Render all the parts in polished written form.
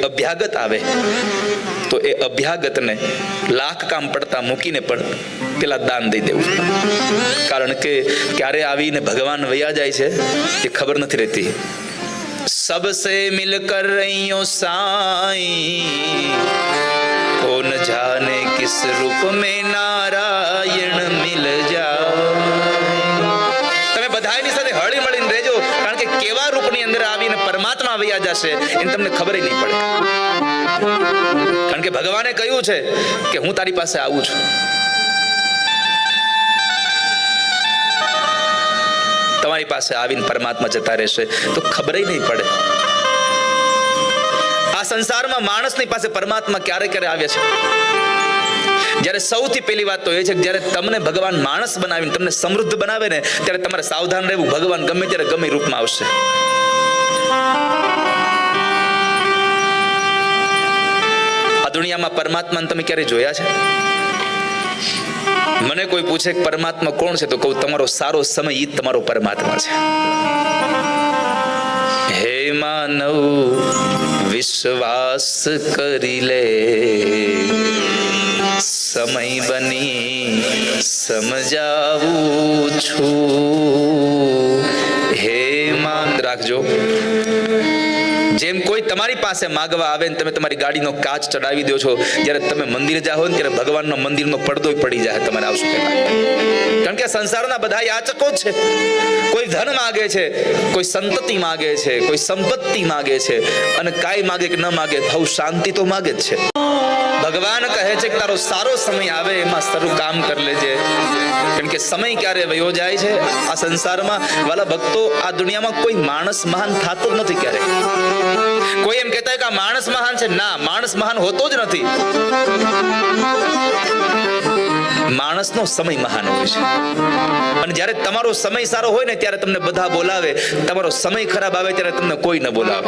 અભ્યાગત આવે તો એ અભ્યાગત ને લાખ કામ પડતા મૂકીને પણ પેલા દાન દઈ દેવું, કારણ કે ક્યારે આવીને ભગવાન વયા જાય છે એ ખબર નથી રહેતી। सबसे मिलकर रहियो साईं, कौन जाने किस रूप में नारायण मिल जाए। તમે બધાની સાથે હળી મળીને રહેજો, કારણ કે કેવા રૂપની અંદર આવીને પરમાત્મા વયા જશે એને તમને ખબર નહીં પડે, કારણ કે ભગવાને કહ્યું છે કે હું તારી પાસે આવું છું। તમારી પાસે આવીને પરમાત્મા જતા રહેશે તો ખબર નહીં પડે। આ સંસારમાં માણસની પાસે પરમાત્મા ક્યારે ક્યારે આવે છે, જ્યારે સૌથી પહેલી વાત તો એ છે કે જ્યારે તમને ભગવાન માણસ બનાવીને તમને સમૃદ્ધ બનાવે ને ત્યારે તમારે સાવધાન રહેવું, ભગવાન ગમે ત્યારે ગમે રૂપમાં આવશે। આ દુનિયામાં પરમાત્માને તમે ક્યારે જોયા છે? મને કોઈ પૂછે કે પરમાત્મા કોણ છે તો કહું તમારો સારો સમય ઈ તમારો પરમાત્મા છે। હે માનવ વિશ્વાસ કરી લે, સમય બની સમજાવું છું। હે માન રાખજો, જેમ કોઈ તમારી પાસે માગવા આવે ને તમે તમારી ગાડીનો કાચ ચડાવી દો છો, જ્યારે તમે મંદિર જાઓ ને ત્યારે ભગવાનનો મંદિરનો પડદો પડી જાય તમારે આવશું પહેલા, કારણ કે સંસારના બધા યાચકો જ છે। કોઈ ધન માગે છે, કોઈ સંતતિ માગે છે, કોઈ સંપત્તિ માગે છે, અને કાંઈ માગે કે ન માગે બહુ શાંતિ તો માગે જ છે। ભગવાન કહે છે કે તારો સારો સમય આવે એમાં સારું કામ કરી લેજે, કેમ કે સમય ક્યારે વયો જાય છે આ સંસારમાં વાલા ભક્તો, આ દુનિયામાં કોઈ માણસ મહાન થતો જ નથી ક્યારે। કોઈ એમ કહેતા હોય કે આ માણસ મહાન છે, ના, માણસ મહાન હોતો જ નથી, માણસનો સમય મહાન હોય છે। અને જ્યારે તમારો સમય સારો હોય ને ત્યારે તમને બધા બોલાવે, તમારો સમય ખરાબ આવે ત્યારે તમને કોઈ ન બોલાવે।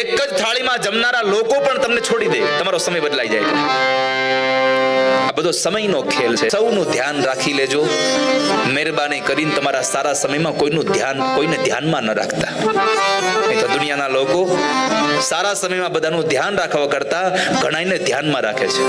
એક જ થાળીમાં જમનારા લોકો પણ તમને છોડી દે, તમારો સમય બદલાઈ જાય। આ બધો સમયનો ખેલ છે, સૌનું ધ્યાન રાખી લેજો। મહેરબાની કરીને તમારા સારા સમયમાં કોઈને ધ્યાનમાં ન રાખતા, નહીં તો દુનિયાના લોકો સારા સમયમાં બધાનું ધ્યાન રાખવા કરતા ઘણાને ધ્યાનમાં રાખે છે।